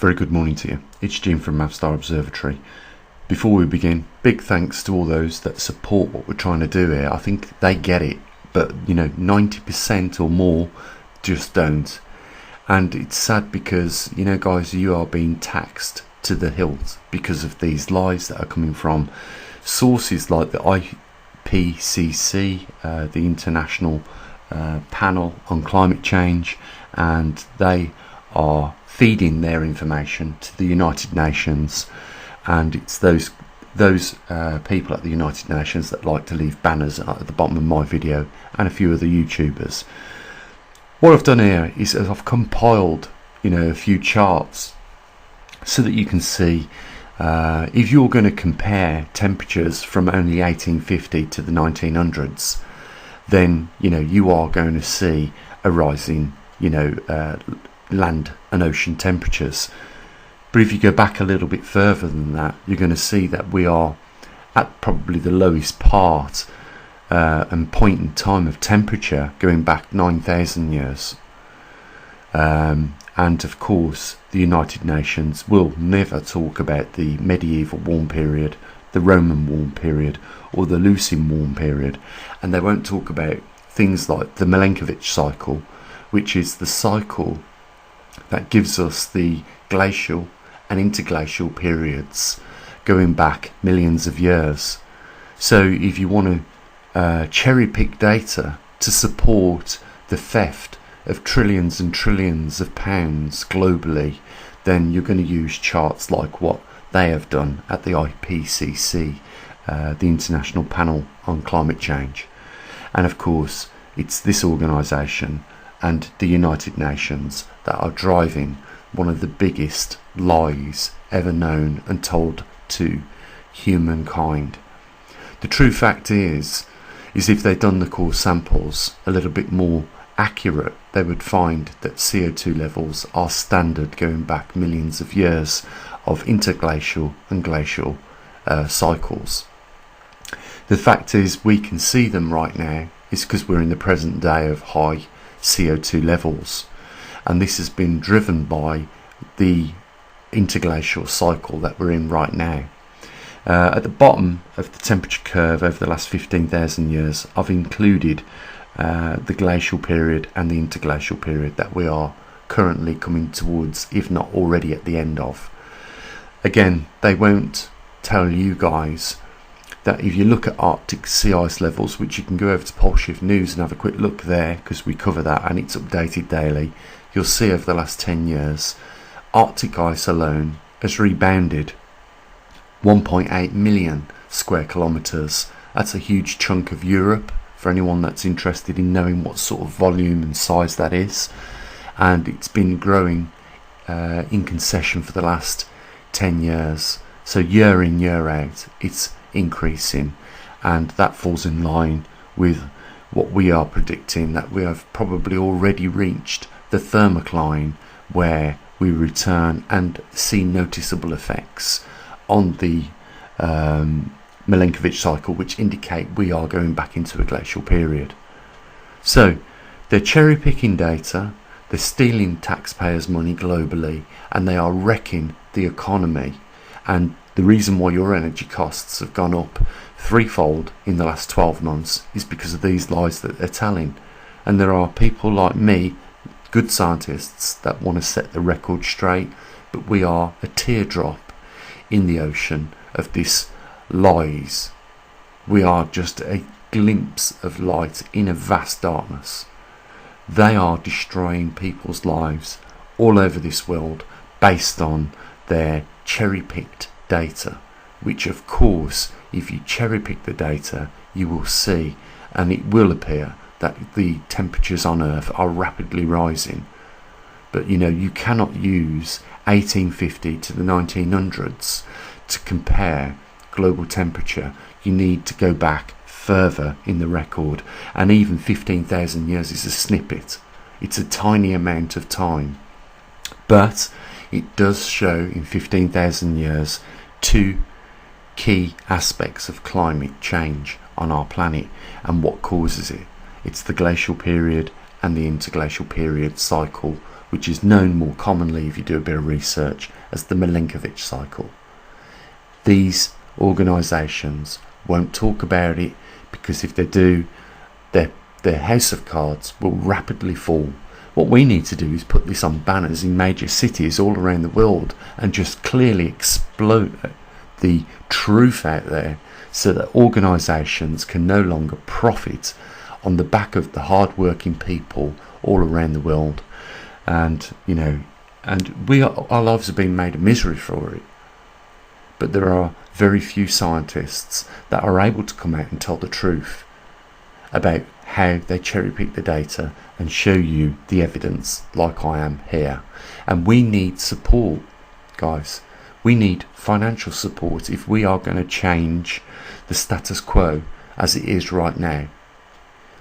Very good morning to you. It's Jim from maverickstar Observatory. Before we begin, big thanks to all those that support what we're trying to do here. I think they get it, but 90% or more just don't. And it's sad because, guys, you are being taxed to the hilt because of these lies that are coming from sources like the IPCC, the International Panel on Climate Change, and they are feeding their information to the United Nations, and it's those people at the United Nations that like to leave banners at the bottom of my video, and a few other YouTubers. What I've done here is I've compiled a few charts so that you can see if you're going to compare temperatures from only 1850 to the 1900s, then you are going to see a rising land and ocean temperatures. But if you go back a little bit further than that, you're going to see that we are at probably the lowest part and point in time of temperature going back 9,000 years. And of course the United Nations will never talk about the medieval warm period, the Roman warm period, or the Lucian warm period, and they won't talk about things like the Milankovitch cycle, which is the cycle that gives us the glacial and interglacial periods going back millions of years. So if you want to cherry pick data to support the theft of trillions and trillions of pounds globally, then you're going to use charts like what they have done at the IPCC, the International Panel on Climate Change. And of course it's this organisation and the United Nations that are driving one of the biggest lies ever known and told to humankind. The true fact is if they'd done the core samples a little bit more accurate, they would find that CO2 levels are standard going back millions of years of interglacial and glacial cycles. The fact is we can see them right now is because we're in the present day of high CO2 levels, and this has been driven by the interglacial cycle that we're in right now. At the bottom of the temperature curve over the last 15,000 years, I've included the glacial period and the interglacial period that we are currently coming towards, if not already at the end of. Again, they won't tell you guys that if you look at Arctic sea ice levels, which you can go over to Polshift News and have a quick look there because we cover that and it's updated daily, you'll see over the last 10 years Arctic ice alone has rebounded 1.8 million square kilometres. That's a huge chunk of Europe for anyone that's interested in knowing what sort of volume and size that is, and it's been growing in concession for the last 10 years. So year in, year out, it's increasing, and that falls in line with what we are predicting, that we have probably already reached the thermocline where we return and see noticeable effects on the Milankovitch cycle, which indicate we are going back into a glacial period. So they're cherry picking data, they're stealing taxpayers' money globally, and they are wrecking the economy. And the reason why your energy costs have gone up threefold in the last 12 months is because of these lies that they're telling. And there are people like me, good scientists, that want to set the record straight, but we are a teardrop in the ocean of this lies. We are just a glimpse of light in a vast darkness. They are destroying people's lives all over this world based on their cherry-picked data, which of course if you cherry pick the data you will see, and it will appear that the temperatures on Earth are rapidly rising. But you cannot use 1850 to the 1900s to compare global temperature. You need to go back further in the record, and even 15,000 years is a snippet. It's a tiny amount of time, but it does show in 15,000 years two key aspects of climate change on our planet and what causes it. It's the glacial period and the interglacial period cycle, which is known more commonly if you do a bit of research as the Milankovitch cycle. These organisations won't talk about it because if they do, their house of cards will rapidly fall. What we need to do is put this on banners in major cities all around the world and just clearly explode the truth out there so that organisations can no longer profit on the back of the hard-working people all around the world. And our lives have been made a misery for it. But there are very few scientists that are able to come out and tell the truth about how they cherry pick the data and show you the evidence like I am here. And we need support, guys. We need financial support if we are going to change the status quo as it is right now.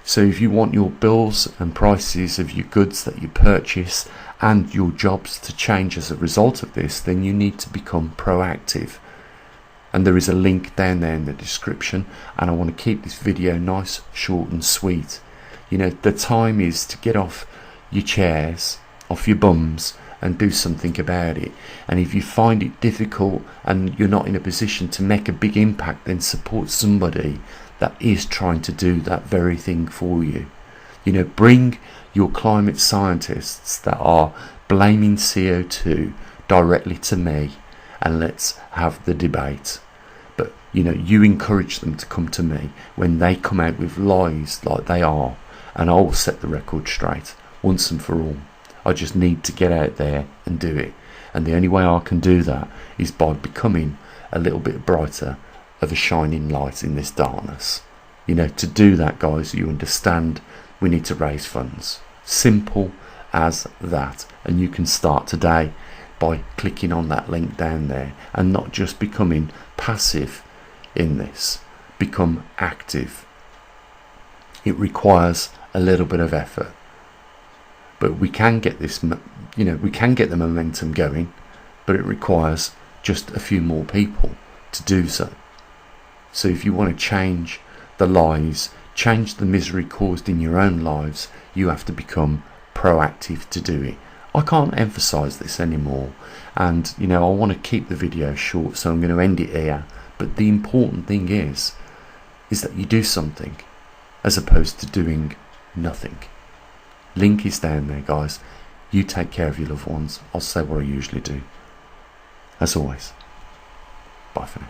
So if you want your bills and prices of your goods that you purchase and your jobs to change as a result of this, then you need to become proactive. And there is a link down there in the description, and I want to keep this video nice, short and sweet. The time is to get off your chairs, off your bums, and do something about it. And if you find it difficult and you're not in a position to make a big impact, then support somebody that is trying to do that very thing for you. Bring your climate scientists that are blaming CO2 directly to me, and let's have the debate. But you encourage them to come to me when they come out with lies like they are, and I will set the record straight once and for all. I just need to get out there and do it, and the only way I can do that is by becoming a little bit brighter of a shining light in this darkness. To do that, guys, you understand we need to raise funds. Simple as that. And you can start today by clicking on that link down there and not just becoming passive in this. Become active. It requires a little bit of effort, but we can get this, we can get the momentum going, but it requires just a few more people to do so. So if you want to change the lies, change the misery caused in your own lives, you have to become proactive to do it. I can't emphasize this anymore, and I want to keep the video short, so I'm going to end it here. But the important thing is that you do something as opposed to doing nothing. Link is down there, guys. You take care of your loved ones. I'll say what I usually do. As always, bye for now.